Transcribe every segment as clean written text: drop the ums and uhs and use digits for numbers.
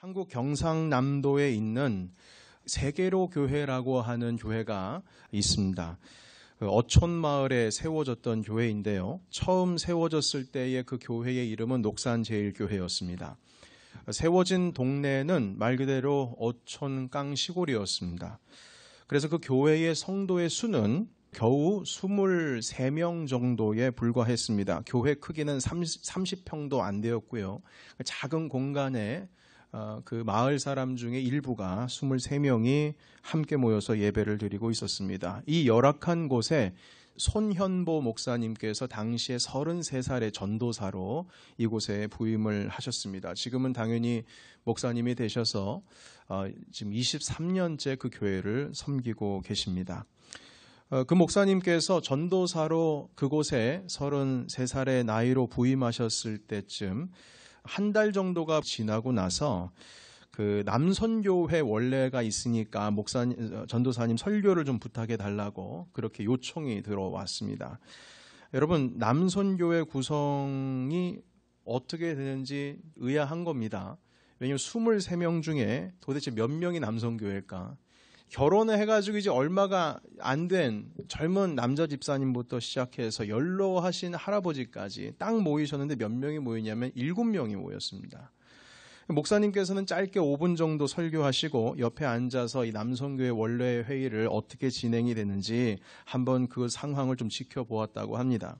한국 경상남도에 있는 세계로 교회라고 하는 교회가 있습니다. 어촌마을에 세워졌던 교회인데요. 처음 세워졌을 때의 그 교회의 이름은 녹산제일교회였습니다. 세워진 동네는 말 그대로 어촌 깡 시골이었습니다. 그래서 그 교회의 성도의 수는 겨우 23명 정도에 불과했습니다. 교회 크기는 30평도 안 되었고요. 작은 공간에 그 마을 사람 중에 일부가 23명이 함께 모여서 예배를 드리고 있었습니다. 이 열악한 곳에 손현보 목사님께서 당시에 33살의 전도사로 이곳에 부임을 하셨습니다. 지금은 당연히 목사님이 되셔서 지금 23년째 그 교회를 섬기고 계십니다. 그 목사님께서 전도사로 그곳에 33살의 나이로 부임하셨을 때쯤 한 달 정도가 지나고 나서 그 남선교회 원래가 있으니까 전도사님 설교를 좀 부탁해 달라고 그렇게 요청이 들어왔습니다. 여러분, 남선교회 구성이 어떻게 되는지 의아한 겁니다. 왜냐하면 23명 중에 도대체 몇 명이 남선교회일까? 결혼을 해가지고 이제 얼마가 안 된 젊은 남자 집사님부터 시작해서 연로하신 할아버지까지 딱 모이셨는데 몇 명이 모이냐면 7명이 모였습니다. 목사님께서는 짧게 5분 정도 설교하시고 옆에 앉아서 이 남선교회 원래 회의를 어떻게 진행이 되는지 한번 그 상황을 좀 지켜보았다고 합니다.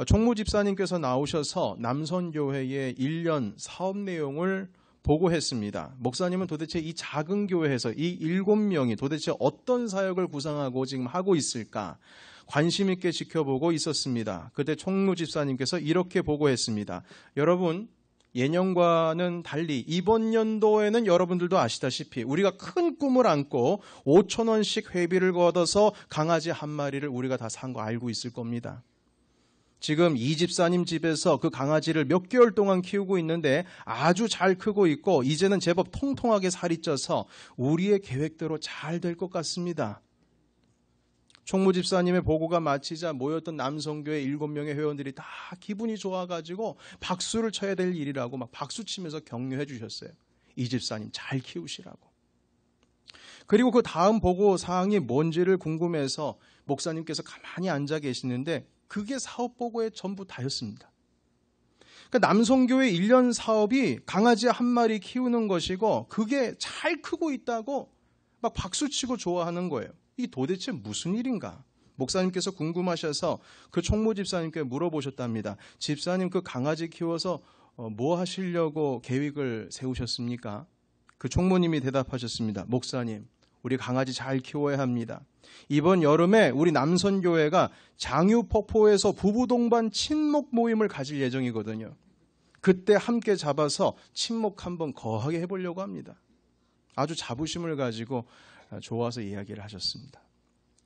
총무 집사님께서 나오셔서 남선교회의 1년 사업 내용을 보고했습니다. 목사님은 도대체 이 작은 교회에서 이 7명이 도대체 어떤 사역을 구상하고 지금 하고 있을까 관심 있게 지켜보고 있었습니다. 그때 총무 집사님께서 이렇게 보고했습니다. 여러분, 예년과는 달리 이번 연도에는 여러분들도 아시다시피 우리가 큰 꿈을 안고 5,000원씩 회비를 걷어서 강아지 한 마리를 우리가 다 산 거 알고 있을 겁니다. 지금 이 집사님 집에서 그 강아지를 몇 개월 동안 키우고 있는데 아주 잘 크고 있고 이제는 제법 통통하게 살이 쪄서 우리의 계획대로 잘 될 것 같습니다. 총무 집사님의 보고가 마치자 모였던 남성교회 7명의 회원들이 다 기분이 좋아가지고 박수를 쳐야 될 일이라고 막 박수 치면서 격려해 주셨어요. 이 집사님 잘 키우시라고. 그리고 그 다음 보고 사항이 뭔지를 궁금해서 목사님께서 가만히 앉아 계시는데 그게 사업 보고의 전부 다였습니다. 그러니까 남성교회 1년 사업이 강아지 한 마리 키우는 것이고 그게 잘 크고 있다고 막 박수치고 좋아하는 거예요. 이 도대체 무슨 일인가? 목사님께서 궁금하셔서 그 총무 집사님께 물어보셨답니다. 집사님, 그 강아지 키워서 뭐 하시려고 계획을 세우셨습니까? 그 총무님이 대답하셨습니다. 목사님, 우리 강아지 잘 키워야 합니다. 이번 여름에 우리 남선교회가 장유폭포에서 부부동반 친목 모임을 가질 예정이거든요. 그때 함께 잡아서 친목 한번 거하게 해보려고 합니다. 아주 자부심을 가지고 좋아서 이야기를 하셨습니다.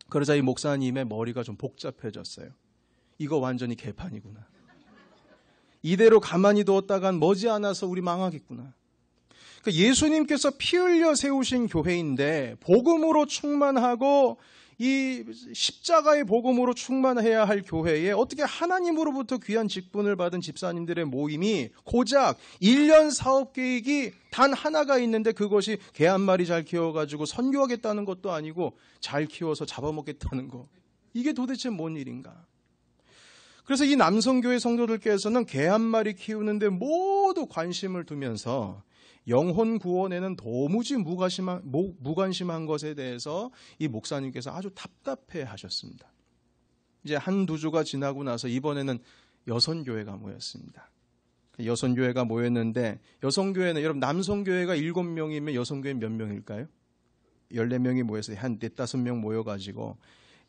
그러자 이 목사님의 머리가 좀 복잡해졌어요. 이거 완전히 개판이구나. 이대로 가만히 두었다간 머지않아서 우리 망하겠구나. 그러니까 예수님께서 피 흘려 세우신 교회인데 복음으로 충만하고 이 십자가의 복음으로 충만해야 할 교회에 어떻게 하나님으로부터 귀한 직분을 받은 집사님들의 모임이 고작 1년 사업 계획이 단 하나가 있는데 그것이 개 한 마리 잘 키워가지고 선교하겠다는 것도 아니고 잘 키워서 잡아먹겠다는 거. 이게 도대체 뭔 일인가? 그래서 이 남성교회 성도들께서는 개 한 마리 키우는데 모두 관심을 두면서 영혼 구원에는 도무지 무관심한 것에 대해서 이 목사님께서 아주 답답해 하셨습니다. 이제 한두 주가 지나고 나서 이번에는 여선교회가 모였습니다. 여선교회가 모였는데 여선교회는 여러분 남성교회가 7명이면 여선교회는 몇 명일까요? 14명이 모여서 한 4, 5명 모여가지고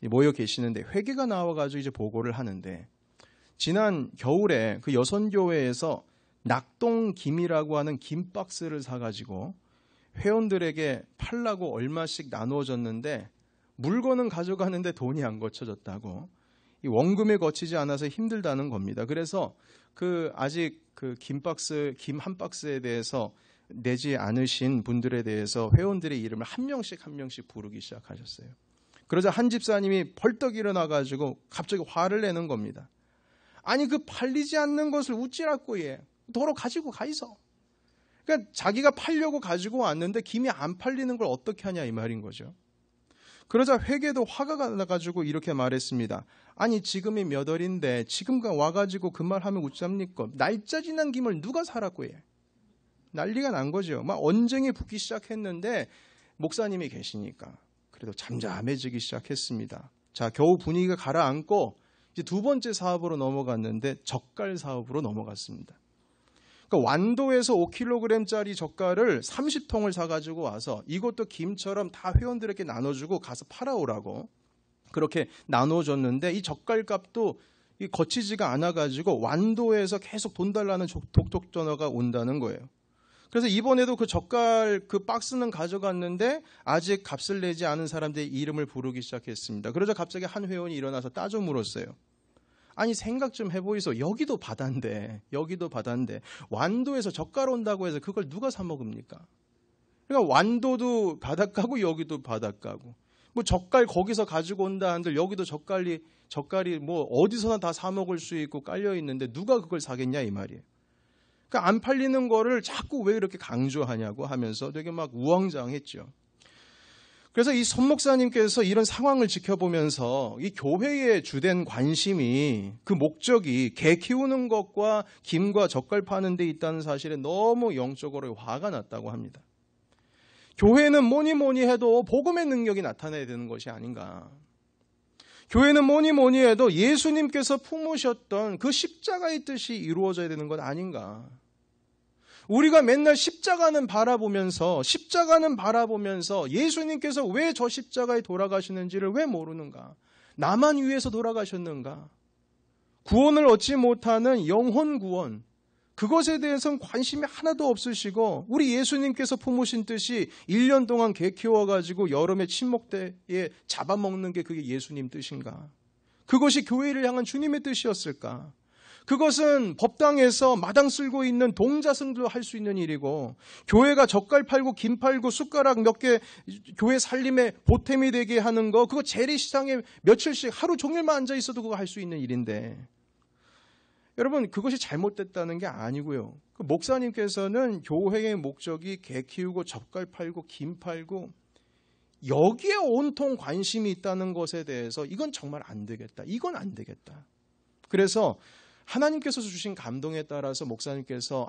모여 계시는데 회계가 나와가지고 이제 보고를 하는데 지난 겨울에 그 여선교회에서 낙동김이라고 하는 김 박스를 사가지고 회원들에게 팔라고 얼마씩 나누어졌는데 물건은 가져가는데 돈이 안 거쳐졌다고 이 원금에 거치지 않아서 힘들다는 겁니다. 그래서 아직 그 김 한 박스에 대해서 내지 않으신 분들에 대해서 회원들의 이름을 한 명씩 부르기 시작하셨어요. 그러자 한 집사님이 벌떡 일어나가지고 갑자기 화를 내는 겁니다. 아니 그 팔리지 않는 것을 우찌라고 해. 도로 가지고 가 있어. 그러니까 자기가 팔려고 가지고 왔는데 김이 안 팔리는 걸 어떻게 하냐 이 말인 거죠. 그러자 회계도 화가 나가지고 이렇게 말했습니다. 아니 지금이 몇 월인데 지금가 와가지고 그 말하면 어쩝니까? 날짜 지난 김을 누가 사라고 해. 난리가 난 거죠. 막 언쟁이 붙기 시작했는데 목사님이 계시니까 그래도 잠잠해지기 시작했습니다. 자, 겨우 분위기가 가라앉고 이제 두 번째 사업으로 넘어갔는데 젓갈 사업으로 넘어갔습니다. 그러니까 완도에서 5kg짜리 젓갈을 30통을 사가지고 와서 이것도 김처럼 다 회원들에게 나눠주고 가서 팔아오라고 그렇게 나눠줬는데 이 젓갈 값도 거치지가 않아가지고 완도에서 계속 돈 달라는 독촉 전화가 온다는 거예요. 그래서 이번에도 그 젓갈 그 박스는 가져갔는데 아직 값을 내지 않은 사람들의 이름을 부르기 시작했습니다. 그러자 갑자기 한 회원이 일어나서 따져 물었어요. 아니 생각 좀 해보이소. 여기도 바다인데 완도에서 젓갈 온다고 해서 그걸 누가 사 먹습니까? 그러니까 완도도 바닷가고 여기도 바닷가고 뭐 젓갈 거기서 가지고 온다 한들 여기도 젓갈이 뭐 어디서나 다 사 먹을 수 있고 깔려 있는데 누가 그걸 사겠냐 이 말이에요. 그러니까 안 팔리는 거를 자꾸 왜 이렇게 강조하냐고 하면서 되게 막 우왕좌왕했죠. 그래서 이 손 목사님께서 이런 상황을 지켜보면서 이 교회의 주된 관심이 그 목적이 개 키우는 것과 김과 젓갈 파는 데 있다는 사실에 너무 영적으로 화가 났다고 합니다. 교회는 뭐니 해도 복음의 능력이 나타나야 되는 것이 아닌가. 교회는 뭐니 해도 예수님께서 품으셨던 그 십자가의 뜻이 이루어져야 되는 것 아닌가. 우리가 맨날 십자가는 바라보면서 예수님께서 왜 저 십자가에 돌아가시는지를 왜 모르는가? 나만 위해서 돌아가셨는가? 구원을 얻지 못하는 영혼 구원, 그것에 대해서는 관심이 하나도 없으시고 우리 예수님께서 품으신 뜻이 1년 동안 개 키워가지고 여름에 친목대에 잡아먹는 게 그게 예수님 뜻인가? 그것이 교회를 향한 주님의 뜻이었을까? 그것은 법당에서 마당 쓸고 있는 동자승도 할 수 있는 일이고 교회가 젓갈 팔고 김 팔고 숟가락 몇 개 교회 살림에 보탬이 되게 하는 거 그거 재래시장에 며칠씩 하루 종일만 앉아 있어도 그거 할 수 있는 일인데 여러분 그것이 잘못됐다는 게 아니고요. 그 목사님께서는 교회의 목적이 개 키우고 젓갈 팔고 김 팔고 여기에 온통 관심이 있다는 것에 대해서 이건 정말 안 되겠다. 이건 안 되겠다. 그래서 하나님께서 주신 감동에 따라서 목사님께서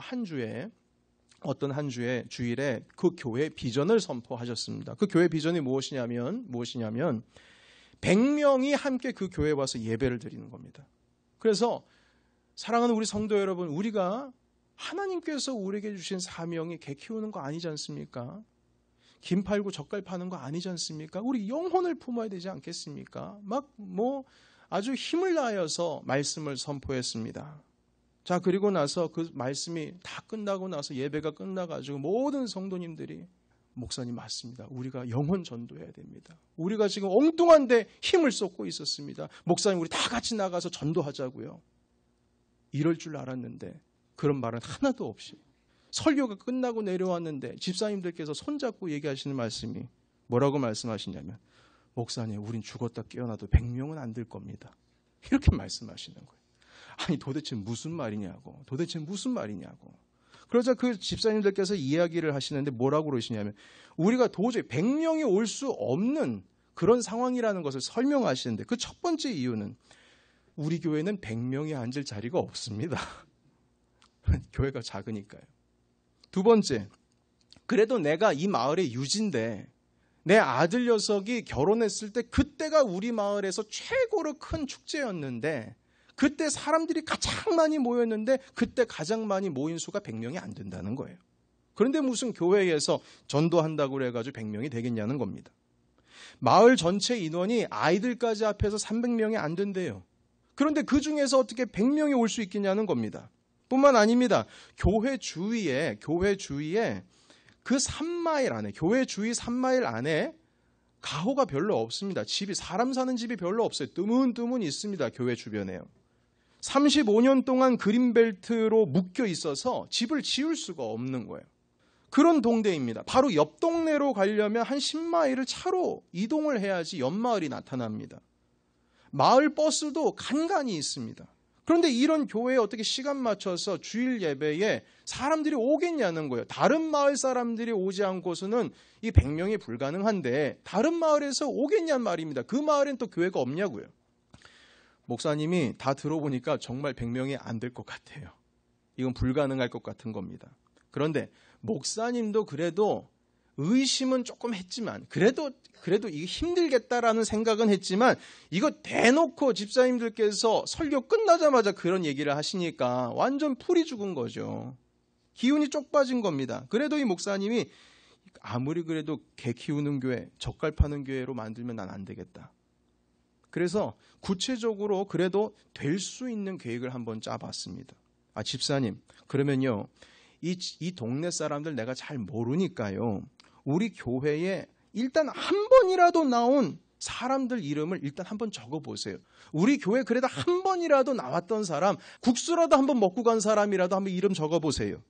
어떤 한 주에 주일에 그 교회 비전을 선포하셨습니다. 그 교회 비전이 무엇이냐면 100명이 함께 그 교회에 와서 예배를 드리는 겁니다. 그래서 사랑하는 우리 성도 여러분, 우리가 하나님께서 우리에게 주신 사명이 개 키우는 거 아니지 않습니까? 김 팔고 젓갈 파는 거 아니지 않습니까? 우리 영혼을 품어야 되지 않겠습니까? 아주 힘을 다하여서 말씀을 선포했습니다. 자, 그리고 나서 그 말씀이 다 끝나고 나서 예배가 끝나가지고 모든 성도님들이 목사님 맞습니다. 우리가 영혼 전도해야 됩니다. 우리가 지금 엉뚱한데 힘을 쏟고 있었습니다. 목사님 우리 다 같이 나가서 전도하자고요. 이럴 줄 알았는데 그런 말은 하나도 없이 설교가 끝나고 내려왔는데 집사님들께서 손잡고 얘기하시는 말씀이 뭐라고 말씀하시냐면 목사님 우린 죽었다 깨어나도 100명은 안 될 겁니다. 이렇게 말씀하시는 거예요. 아니 도대체 무슨 말이냐고. 그러자 그 집사님들께서 이야기를 하시는데 뭐라고 그러시냐면 우리가 도저히 100명이 올 수 없는 그런 상황이라는 것을 설명하시는데 그 첫 번째 이유는 우리 교회는 100명이 앉을 자리가 없습니다. 교회가 작으니까요. 두 번째, 그래도 내가 이 마을의 유지인데 내 아들 녀석이 결혼했을 때 그때가 우리 마을에서 최고로 큰 축제였는데 그때 사람들이 가장 많이 모였는데 그때 가장 많이 모인 수가 100명이 안 된다는 거예요. 그런데 무슨 교회에서 전도한다고 그래가지고 100명이 되겠냐는 겁니다. 마을 전체 인원이 아이들까지 합해서 300명이 안 된대요. 그런데 그 중에서 어떻게 100명이 올 수 있겠냐는 겁니다. 뿐만 아닙니다. 교회 주위에 그 3마일 안에, 교회 주위 3마일 안에 가호가 별로 없습니다. 사람 사는 집이 별로 없어요. 뜨문뜨문 있습니다. 교회 주변에요. 35년 동안 그린벨트로 묶여 있어서 집을 지을 수가 없는 거예요. 그런 동네입니다. 바로 옆 동네로 가려면 한 10마일을 차로 이동을 해야지 옆 마을이 나타납니다. 마을 버스도 간간히 있습니다. 그런데 이런 교회에 어떻게 시간 맞춰서 주일 예배에 사람들이 오겠냐는 거예요. 다른 마을 사람들이 오지 않고서는 이 100명이 불가능한데 다른 마을에서 오겠냔 말입니다. 그 마을엔 또 교회가 없냐고요. 목사님이 다 들어보니까 정말 100명이 안 될 것 같아요. 이건 불가능할 것 같은 겁니다. 그런데 목사님도 그래도 의심은 조금 했지만 그래도 이게 힘들겠다라는 생각은 했지만 이거 대놓고 집사님들께서 설교 끝나자마자 그런 얘기를 하시니까 완전 풀이 죽은 거죠. 기운이 쪽 빠진 겁니다. 그래도 이 목사님이 아무리 그래도 개 키우는 교회, 젓갈 파는 교회로 만들면 난 안 되겠다. 그래서 구체적으로 그래도 될 수 있는 계획을 한번 짜봤습니다. 집사님, 그러면요. 이 동네 사람들 내가 잘 모르니까요. 우리 교회에 일단 한 번이라도 나온 사람들 이름을 일단 한번 적어보세요. 우리 교회 그래도 한 번이라도 나왔던 사람, 국수라도 한번 먹고 간 사람이라도 한번 이름 적어보세요.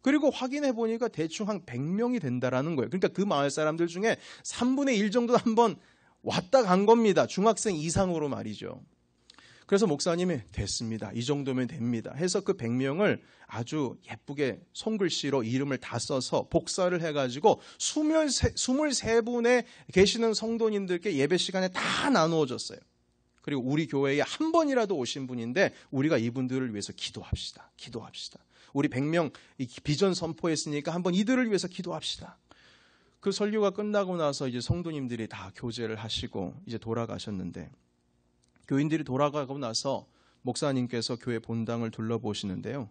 그리고 확인해 보니까 대충 한 100명이 된다라는 거예요. 그러니까 그 마을 사람들 중에 3분의 1 정도 한번 왔다 간 겁니다. 중학생 이상으로 말이죠. 그래서 목사님이 됐습니다. 이 정도면 됩니다. 해서 그 100명을 아주 예쁘게 손글씨로 이름을 다 써서 복사를 해가지고 23분에 계시는 성도님들께 예배 시간에 다 나누어 줬어요. 그리고 우리 교회에 한 번이라도 오신 분인데 우리가 이분들을 위해서 기도합시다. 우리 100명 비전 선포했으니까 한번 이들을 위해서 기도합시다. 그 설교가 끝나고 나서 이제 성도님들이 다 교제를 하시고 이제 돌아가셨는데 교인들이 돌아가고 나서 목사님께서 교회 본당을 둘러보시는데요.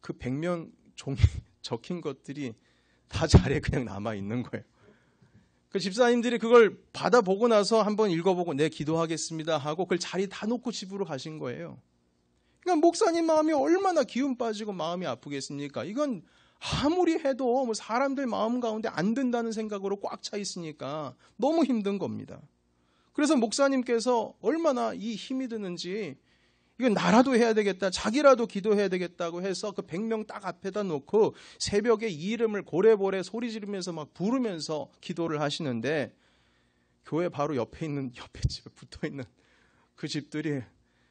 그 100명 종이 적힌 것들이 다 자리에 그냥 남아있는 거예요. 그 집사님들이 그걸 받아보고 나서 한번 읽어보고 네, 기도하겠습니다 하고 그걸 자리 다 놓고 집으로 가신 거예요. 그러니까 목사님 마음이 얼마나 기운 빠지고 마음이 아프겠습니까? 이건 아무리 해도 뭐 사람들 마음 가운데 안 된다는 생각으로 꽉 차 있으니까 너무 힘든 겁니다. 그래서 목사님께서 얼마나 이 힘이 드는지 이건 나라도 해야 되겠다, 자기라도 기도해야 되겠다고 해서 그 100명 딱 앞에다 놓고 새벽에 이 이름을 고래고래 소리 지르면서 막 부르면서 기도를 하시는데 교회 바로 옆에 집에 붙어 있는 그 집들이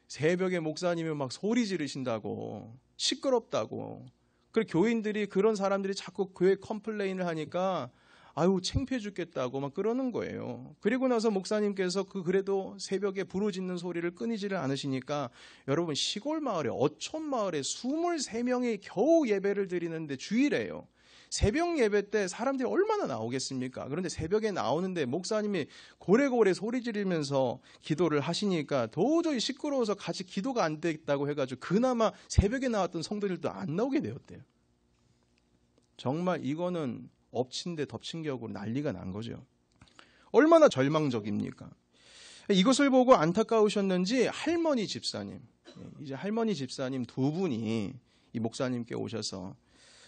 새벽에 목사님이 막 소리 지르신다고, 시끄럽다고. 그리고 교인들이 그런 사람들이 자꾸 교회 컴플레인을 하니까 아유 창피해 죽겠다고 막 그러는 거예요. 그리고 나서 목사님께서 그래도 새벽에 부르짖는 소리를 끊이지를 않으시니까 여러분 시골 마을에 어촌 마을에 23명이 겨우 예배를 드리는데 주일에요. 새벽 예배 때 사람들이 얼마나 나오겠습니까? 그런데 새벽에 나오는데 목사님이 고래고래 소리 지르면서 기도를 하시니까 도저히 시끄러워서 같이 기도가 안 되겠다고 해가지고 그나마 새벽에 나왔던 성도들도 안 나오게 되었대요. 정말 이거는 엎친 데 덮친 격으로 난리가 난 거죠. 얼마나 절망적입니까? 이것을 보고 안타까우셨는지 할머니 집사님, 이제 할머니 집사님 두 분이 이 목사님께 오셔서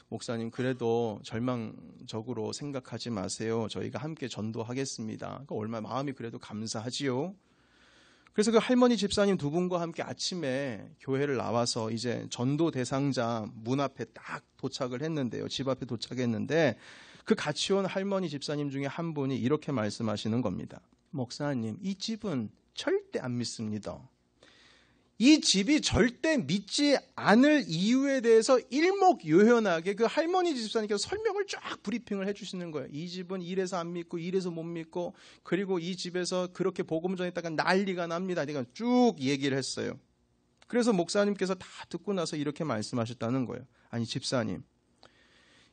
목사님 그래도 절망적으로 생각하지 마세요. 저희가 함께 전도하겠습니다. 그러니까 얼마나 마음이 그래도 감사하지요. 그래서 그 할머니 집사님 두 분과 함께 아침에 교회를 나와서 이제 전도 대상자 문 앞에 딱 도착을 했는데요. 집 앞에 도착했는데 그 같이 온 할머니 집사님 중에 한 분이 이렇게 말씀하시는 겁니다. 목사님, 이 집은 절대 안 믿습니다. 이 집이 절대 믿지 않을 이유에 대해서 일목요연하게 그 할머니 집사님께서 설명을 쫙 브리핑을 해주시는 거예요. 이 집은 이래서 안 믿고 이래서 못 믿고 그리고 이 집에서 그렇게 복음 전했다가 난리가 납니다. 그러니까 쭉 얘기를 했어요. 그래서 목사님께서 다 듣고 나서 이렇게 말씀하셨다는 거예요. 아니 집사님,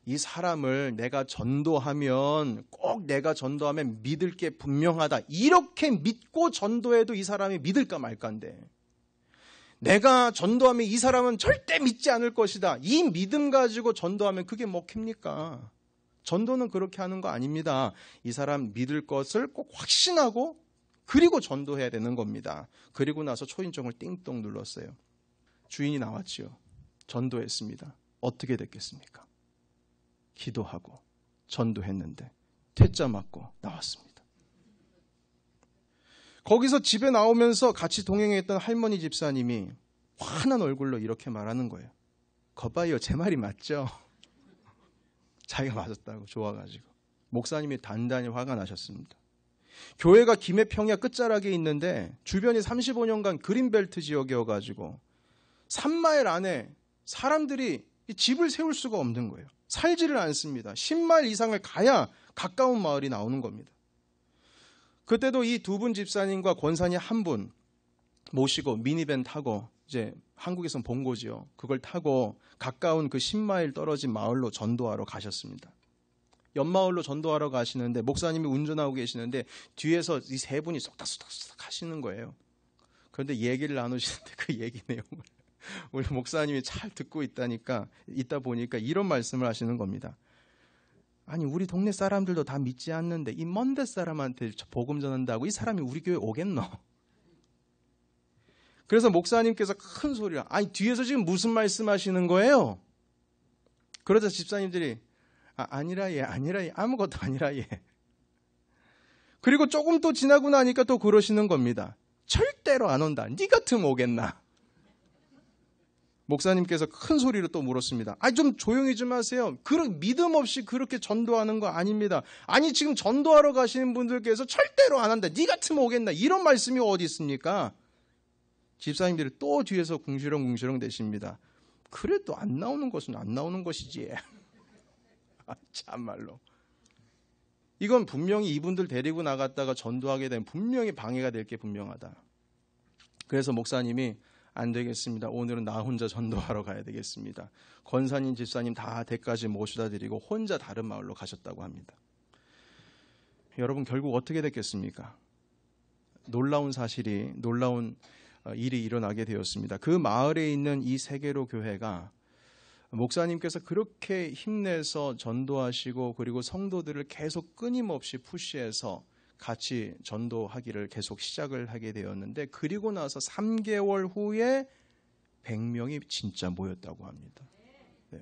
이 사람을 내가 전도하면 꼭 내가 전도하면 믿을 게 분명하다. 이렇게 믿고 전도해도 이 사람이 믿을까 말까인데 내가 전도하면 이 사람은 절대 믿지 않을 것이다. 이 믿음 가지고 전도하면 그게 먹힙니까? 전도는 그렇게 하는 거 아닙니다. 이 사람 믿을 것을 꼭 확신하고 그리고 전도해야 되는 겁니다. 그리고 나서 초인종을 띵동 눌렀어요. 주인이 나왔지요. 전도했습니다. 어떻게 됐겠습니까? 기도하고 전도했는데 퇴짜 맞고 나왔습니다. 거기서 집에 나오면서 같이 동행했던 할머니 집사님이 환한 얼굴로 이렇게 말하는 거예요. 거봐요, 제 말이 맞죠? 자기가 맞았다고 좋아가지고. 목사님이 단단히 화가 나셨습니다. 교회가 김해평야 끝자락에 있는데 주변이 35년간 그린벨트 지역이어가지고 3마일 안에 사람들이 집을 세울 수가 없는 거예요. 살지를 않습니다. 10마일 이상을 가야 가까운 마을이 나오는 겁니다. 그때도 이 두 분 집사님과 권사님 한 분 모시고 미니밴 타고, 이제 한국에선 본고지요. 그걸 타고 가까운 그 10마일 떨어진 마을로 전도하러 가셨습니다. 옆마을로 전도하러 가시는데 목사님이 운전하고 계시는데 뒤에서 이 세 분이 쏙닥쏙닥 하시는 거예요. 그런데 얘기를 나누시는데 그 얘기 내용을 우리 목사님이 잘 듣고 있다 보니까 이런 말씀을 하시는 겁니다. 아니, 우리 동네 사람들도 다 믿지 않는데 이 먼데 사람한테 복음 전한다고 이 사람이 우리 교회 오겠노? 그래서 목사님께서 큰 소리로, 아니 뒤에서 지금 무슨 말씀하시는 거예요? 그러자 집사님들이 아니라 예, 아무것도 아니라 예. 그리고 조금 또 지나고 나니까 또 그러시는 겁니다. 절대로 안 온다. 네 같으면 오겠나? 목사님께서 큰 소리로 또 물었습니다. 좀 조용히 좀 하세요. 믿음 없이 그렇게 전도하는 거 아닙니다. 아니, 지금 전도하러 가시는 분들께서 절대로 안 한다. 네 같으면 오겠나? 이런 말씀이 어디 있습니까? 집사님들이 또 뒤에서 궁시렁궁시렁 대십니다. 그래도 안 나오는 것은 안 나오는 것이지. 참말로. 이건 분명히 이분들 데리고 나갔다가 전도하게 되면 분명히 방해가 될 게 분명하다. 그래서 목사님이 안 되겠습니다. 오늘은 나 혼자 전도하러 가야 되겠습니다. 권사님, 집사님 다 댁까지 모셔다 드리고 혼자 다른 마을로 가셨다고 합니다. 여러분, 결국 어떻게 됐겠습니까? 놀라운 일이 일어나게 되었습니다. 그 마을에 있는 이 세계로 교회가 목사님께서 그렇게 힘내서 전도하시고 그리고 성도들을 계속 끊임없이 푸시해서 같이 전도하기를 계속 시작을 하게 되었는데, 그리고 나서 3개월 후에 100명이 진짜 모였다고 합니다. 네.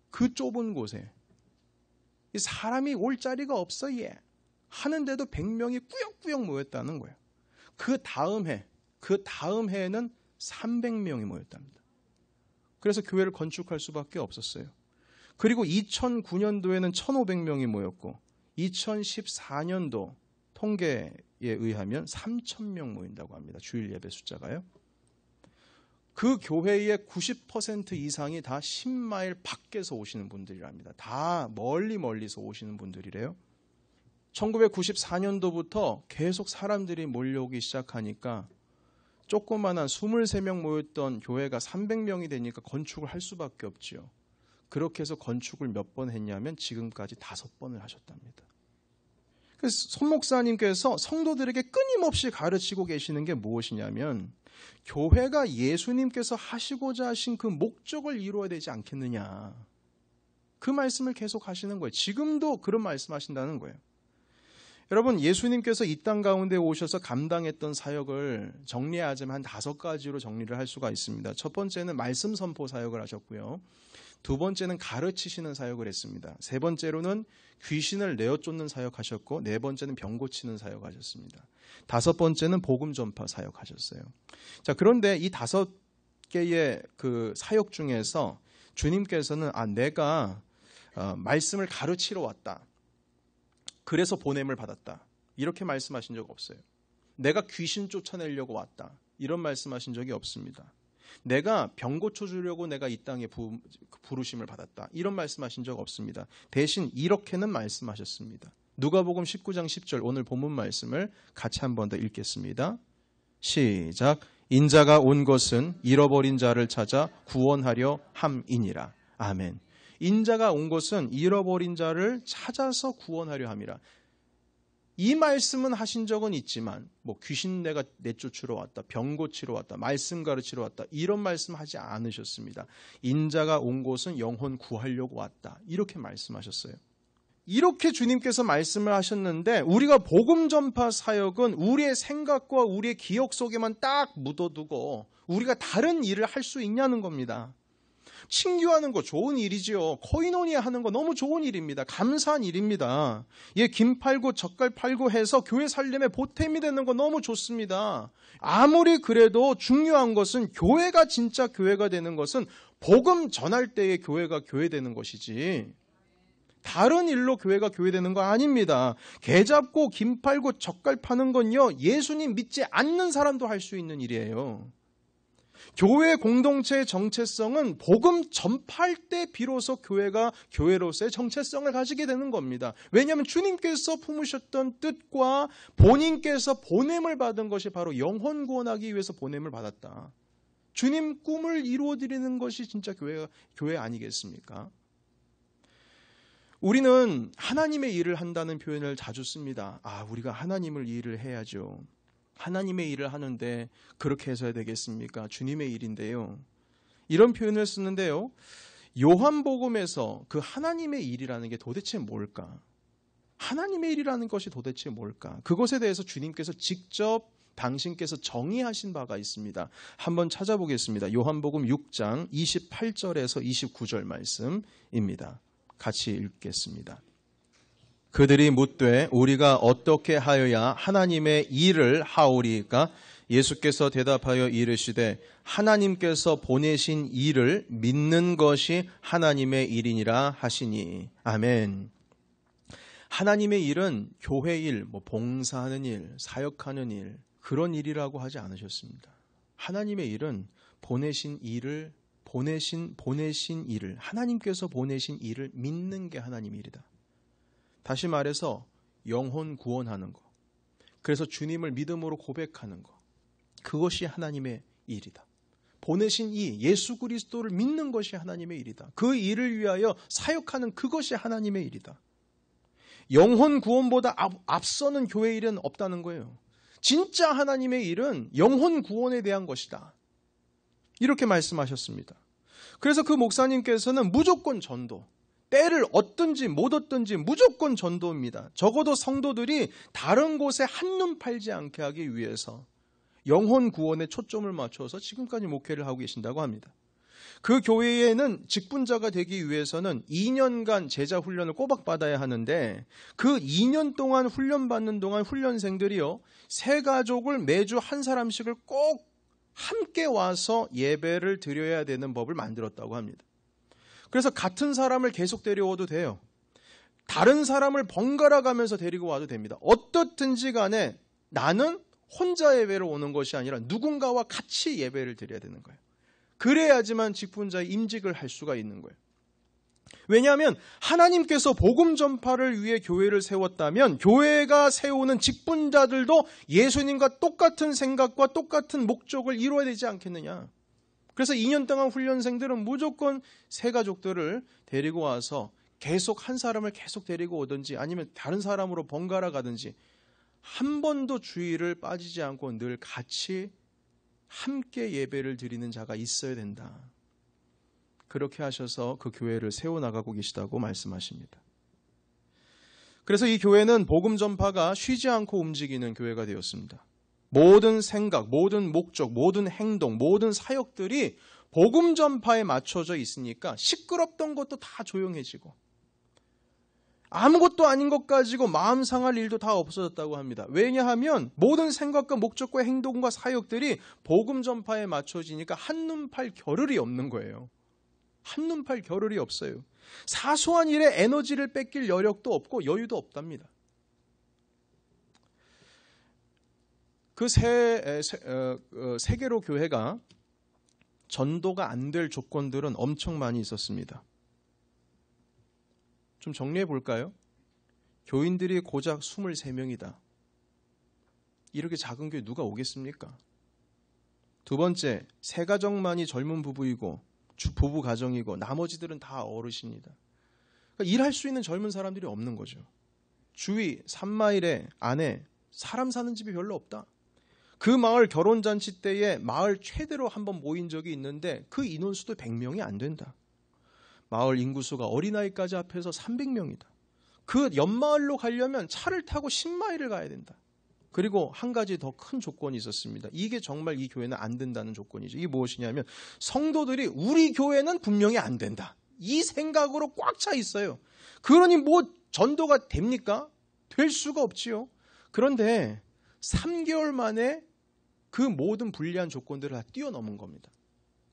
그 좁은 곳에 사람이 올 자리가 없어 얘 하는데도 100명이 꾸역꾸역 모였다는 거예요. 그 다음 해에는 300명이 모였답니다. 그래서 교회를 건축할 수밖에 없었어요. 그리고 2009년도에는 1,500명이 모였고 2014년도 통계에 의하면 3,000명 모인다고 합니다. 주일 예배 숫자가요. 그 교회의 90% 이상이 다 10마일 밖에서 오시는 분들이랍니다. 다 멀리서 오시는 분들이래요. 1994년도부터 계속 사람들이 몰려오기 시작하니까 조그만한 23명 모였던 교회가 300명이 되니까 건축을 할 수밖에 없지요. 그렇게 해서 건축을 몇 번 했냐면 지금까지 5번을 하셨답니다. 그래서 손 목사님께서 성도들에게 끊임없이 가르치고 계시는 게 무엇이냐면, 교회가 예수님께서 하시고자 하신 그 목적을 이루어야 되지 않겠느냐. 그 말씀을 계속 하시는 거예요. 지금도 그런 말씀하신다는 거예요. 여러분, 예수님께서 이 땅 가운데 오셔서 감당했던 사역을 정리하자면 한 5가지로 정리를 할 수가 있습니다. 첫 번째는 말씀 선포 사역을 하셨고요. 두 번째는 가르치시는 사역을 했습니다. 세 번째로는 귀신을 내어 쫓는 사역하셨고, 네 번째는 병 고치는 사역하셨습니다. 5번째는 복음 전파 사역하셨어요. 자, 그런데 이 5개의 그 사역 중에서 주님께서는 내가 말씀을 가르치러 왔다. 그래서 보냄을 받았다. 이렇게 말씀하신 적 없어요. 내가 귀신 쫓아내려고 왔다. 이런 말씀하신 적이 없습니다. 내가 병 고쳐주려고 내가 이 땅에 부르심을 받았다. 이런 말씀하신 적 없습니다. 대신 이렇게는 말씀하셨습니다. 누가복음 19장 10절 오늘 본문 말씀을 같이 한 번 더 읽겠습니다. 시작. 인자가 온 것은 잃어버린 자를 찾아 구원하려 함이니라. 아멘. 인자가 온 것은 잃어버린 자를 찾아서 구원하려 함이라. 이 말씀은 하신 적은 있지만 귀신 내가 내쫓으러 왔다, 병 고치러 왔다, 말씀 가르치러 왔다, 이런 말씀 하지 않으셨습니다. 인자가 온 곳은 영혼 구하려고 왔다, 이렇게 말씀하셨어요. 이렇게 주님께서 말씀을 하셨는데, 우리가 복음 전파 사역은 우리의 생각과 우리의 기억 속에만 딱 묻어두고 우리가 다른 일을 할 수 있냐는 겁니다. 친교하는 거 좋은 일이지요. 코이노니아 하는 거 너무 좋은 일입니다. 감사한 일입니다. 김 팔고 젓갈 팔고 해서 교회 살림에 보탬이 되는 거 너무 좋습니다. 아무리 그래도 중요한 것은, 교회가 진짜 교회가 되는 것은 복음 전할 때의 교회가 교회 되는 것이지, 다른 일로 교회가 교회되는 거 아닙니다. 개 잡고 김 팔고 젓갈 파는 건요, 예수님 믿지 않는 사람도 할 수 있는 일이에요. 교회 공동체의 정체성은 복음 전파할 때 비로소 교회가 교회로서의 정체성을 가지게 되는 겁니다. 왜냐하면 주님께서 품으셨던 뜻과 본인께서 보냄을 받은 것이 바로 영혼 구원하기 위해서 보냄을 받았다. 주님 꿈을 이루어드리는 것이 진짜 교회 아니겠습니까? 우리는 하나님의 일을 한다는 표현을 자주 씁니다. 우리가 하나님을 일을 해야죠. 하나님의 일을 하는데 그렇게 해서야 되겠습니까? 주님의 일인데요. 이런 표현을 쓰는데요. 요한복음에서 그 하나님의 일이라는 게 도대체 뭘까? 하나님의 일이라는 것이 도대체 뭘까? 그것에 대해서 주님께서 직접 당신께서 정의하신 바가 있습니다. 한번 찾아보겠습니다. 요한복음 6장 28절에서 29절 말씀입니다. 같이 읽겠습니다. 그들이 묻되 우리가 어떻게 하여야 하나님의 일을 하오리까? 예수께서 대답하여 이르시되 하나님께서 보내신 일을 믿는 것이 하나님의 일이니라 하시니. 아멘. 하나님의 일은 교회 일, 봉사하는 일, 사역하는 일, 그런 일이라고 하지 않으셨습니다. 하나님의 일은 보내신 일을 하나님께서 보내신 일을 믿는 게 하나님의 일이다. 다시 말해서 영혼 구원하는 것, 그래서 주님을 믿음으로 고백하는 것, 그것이 하나님의 일이다. 보내신 이 예수 그리스도를 믿는 것이 하나님의 일이다. 그 일을 위하여 사역하는 그것이 하나님의 일이다. 영혼 구원보다 앞서는 교회 일은 없다는 거예요. 진짜 하나님의 일은 영혼 구원에 대한 것이다. 이렇게 말씀하셨습니다. 그래서 그 목사님께서는 무조건 전도, 때를 얻든지 못 얻든지 무조건 전도입니다. 적어도 성도들이 다른 곳에 한눈 팔지 않게 하기 위해서 영혼 구원에 초점을 맞춰서 지금까지 목회를 하고 계신다고 합니다. 그 교회에는 직분자가 되기 위해서는 2년간 제자 훈련을 꼬박 받아야 하는데 그 2년 동안 훈련받는 동안 훈련생들이요, 세 가족을 매주 한 사람씩을 꼭 함께 와서 예배를 드려야 되는 법을 만들었다고 합니다. 그래서 같은 사람을 계속 데려와도 돼요. 다른 사람을 번갈아 가면서 데리고 와도 됩니다. 어떻든지 간에 나는 혼자 예배를 오는 것이 아니라 누군가와 같이 예배를 드려야 되는 거예요. 그래야지만 직분자의 임직을 할 수가 있는 거예요. 왜냐하면 하나님께서 복음 전파를 위해 교회를 세웠다면 교회가 세우는 직분자들도 예수님과 똑같은 생각과 똑같은 목적을 이루어야 되지 않겠느냐. 그래서 2년 동안 훈련생들은 무조건 세 가족들을 데리고 와서 계속 한 사람을 계속 데리고 오든지 아니면 다른 사람으로 번갈아 가든지 한 번도 주의를 빠지지 않고 늘 같이 함께 예배를 드리는 자가 있어야 된다. 그렇게 하셔서 그 교회를 세워나가고 계시다고 말씀하십니다. 그래서 이 교회는 복음 전파가 쉬지 않고 움직이는 교회가 되었습니다. 모든 생각, 모든 목적, 모든 행동, 모든 사역들이 복음 전파에 맞춰져 있으니까 시끄럽던 것도 다 조용해지고 아무것도 아닌 것 가지고 마음 상할 일도 다 없어졌다고 합니다. 왜냐하면 모든 생각과 목적과 행동과 사역들이 복음 전파에 맞춰지니까 한눈 팔 겨를이 없는 거예요. 한눈 팔 겨를이 없어요. 사소한 일에 에너지를 뺏길 여력도 없고 여유도 없답니다. 그 세계로 교회가 전도가 안 될 조건들은 엄청 많이 있었습니다. 좀 정리해 볼까요? 교인들이 고작 23명이다. 이렇게 작은 교회 누가 오겠습니까? 두 번째, 세 가정만이 젊은 부부이고 부부 가정이고 나머지들은 다 어르신이다. 그러니까 일할 수 있는 젊은 사람들이 없는 거죠. 주위 3마일에 안에 사람 사는 집이 별로 없다. 그 마을 결혼잔치 때에 마을 최대로 한번 모인 적이 있는데 그 인원수도 100명이 안 된다. 마을 인구수가 어린아이까지 합해서 300명이다. 그 옆마을로 가려면 차를 타고 10마일을 가야 된다. 그리고 한 가지 더 큰 조건이 있었습니다. 이게 정말 이 교회는 안 된다는 조건이죠. 이게 무엇이냐면 성도들이 우리 교회는 분명히 안 된다. 이 생각으로 꽉 차 있어요. 그러니 뭐 전도가 됩니까? 될 수가 없지요. 그런데 3개월 만에 그 모든 불리한 조건들을 다 뛰어넘은 겁니다.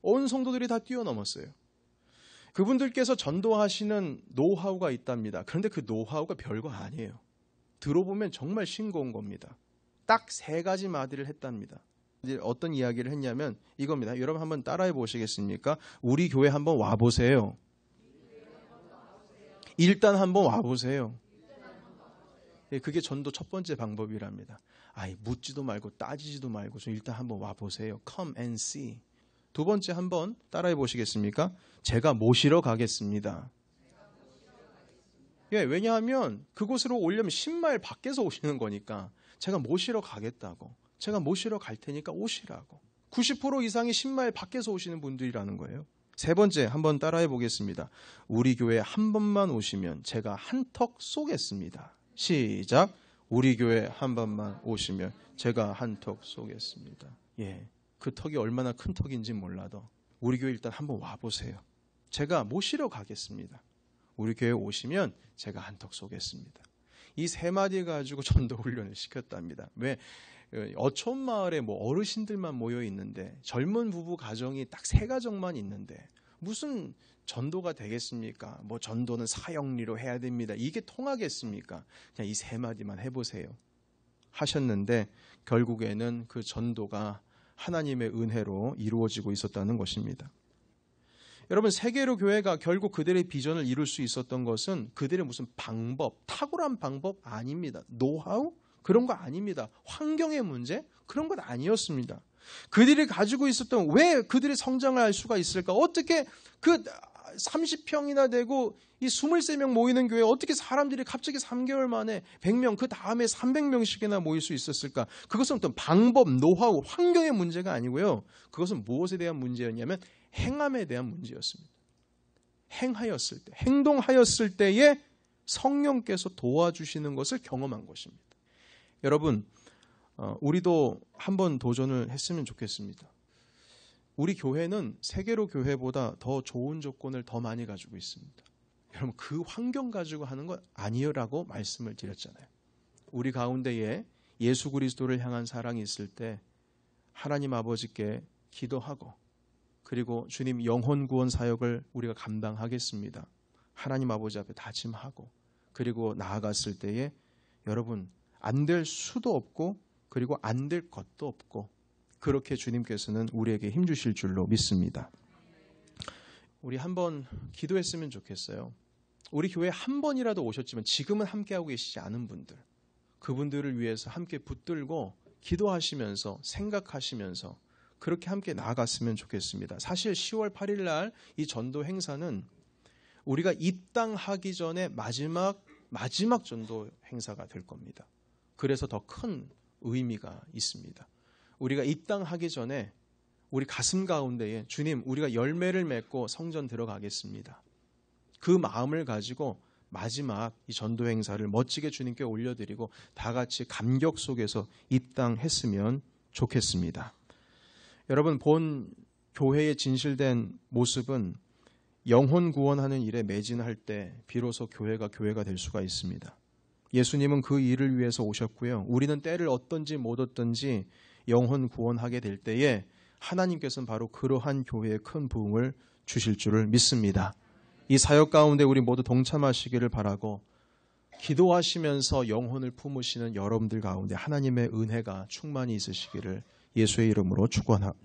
온 성도들이 다 뛰어넘었어요. 그분들께서 전도하시는 노하우가 있답니다. 그런데 그 노하우가 별거 아니에요. 들어보면 정말 싱거운 겁니다. 딱 3가지 마디를 했답니다. 이제 어떤 이야기를 했냐면 이겁니다. 여러분 한번 따라해 보시겠습니까? 우리 교회 한번 와보세요. 일단 한번 와보세요. 그게 전도 첫 번째 방법이랍니다. 묻지도 말고 따지지도 말고 일단 한번 와보세요. Come and see. 두 번째 한번 따라해 보시겠습니까? 제가 모시러 가겠습니다. 왜냐하면 그곳으로 오려면 10마일 밖에서 오시는 거니까 제가 모시러 가겠다고. 제가 모시러 갈 테니까 오시라고. 90% 이상이 10마일 밖에서 오시는 분들이라는 거예요. 세 번째 한번 따라해 보겠습니다. 우리 교회 한 번만 오시면 제가 한턱 쏘겠습니다. 시작. 우리 교회 한 번만 오시면 제가 한턱 쏘겠습니다. 그 턱이 얼마나 큰 턱인지 몰라도 우리 교회 일단 한번 와보세요. 제가 모시러 가겠습니다. 우리 교회 오시면 제가 한턱 쏘겠습니다. 이 3마디 가지고 전도 훈련을 시켰답니다. 왜? 어촌마을에 어르신들만 모여 있는데 젊은 부부 가정이 딱 3가정만 있는데 무슨 전도가 되겠습니까? 전도는 사형리로 해야 됩니다. 이게 통하겠습니까? 그냥 이 3마디만 해보세요. 하셨는데 결국에는 그 전도가 하나님의 은혜로 이루어지고 있었다는 것입니다. 여러분, 세계로 교회가 결국 그들의 비전을 이룰 수 있었던 것은 그들의 무슨 방법, 탁월한 방법 아닙니다. 노하우? 그런 거 아닙니다. 환경의 문제? 그런 것 아니었습니다. 그들이 가지고 있었던, 왜 그들이 성장을 할 수가 있을까? 어떻게 그 30평이나 되고 이 23명 모이는 교회에 어떻게 사람들이 갑자기 3개월 만에 100명, 그 다음에 300명씩이나 모일 수 있었을까? 그것은 어떤 방법, 노하우, 환경의 문제가 아니고요. 그것은 무엇에 대한 문제였냐면 행함에 대한 문제였습니다. 행하였을 때, 행동하였을 때에 성령께서 도와주시는 것을 경험한 것입니다. 여러분, 우리도 한번 도전을 했으면 좋겠습니다. 우리 교회는 세계로 교회보다 더 좋은 조건을 더 많이 가지고 있습니다. 여러분, 그 환경 가지고 하는 건 아니라고 말씀을 드렸잖아요. 우리 가운데에 예수 그리스도를 향한 사랑이 있을 때 하나님 아버지께 기도하고, 그리고 주님 영혼 구원 사역을 우리가 감당하겠습니다. 하나님 아버지 앞에 다짐하고, 그리고 나아갔을 때에 여러분, 안 될 수도 없고 그리고 안 될 것도 없고, 그렇게 주님께서는 우리에게 힘주실 줄로 믿습니다. 우리 한번 기도했으면 좋겠어요. 우리 교회 한 번이라도 오셨지만 지금은 함께하고 계시지 않은 분들, 그분들을 위해서 함께 붙들고 기도하시면서 생각하시면서 그렇게 함께 나아갔으면 좋겠습니다. 사실 10월 8일 날 이 전도 행사는 우리가 입당하기 전에 마지막 전도 행사가 될 겁니다. 그래서 더 큰 의미가 있습니다. 우리가 입당하기 전에 우리 가슴 가운데에 주님, 우리가 열매를 맺고 성전 들어가겠습니다. 그 마음을 가지고 마지막 이 전도 행사를 멋지게 주님께 올려드리고 다 같이 감격 속에서 입당했으면 좋겠습니다. 여러분, 본 교회의 진실된 모습은 영혼 구원하는 일에 매진할 때 비로소 교회가 될 수가 있습니다. 예수님은 그 일을 위해서 오셨고요. 우리는 때를 얻든지 못 얻든지 영혼 구원하게 될 때에 하나님께서는 바로 그러한 교회에 큰 부흥을 주실 줄을 믿습니다. 이 사역 가운데 우리 모두 동참하시기를 바라고, 기도하시면서 영혼을 품으시는 여러분들 가운데 하나님의 은혜가 충만히 있으시기를 예수의 이름으로 축원합니다.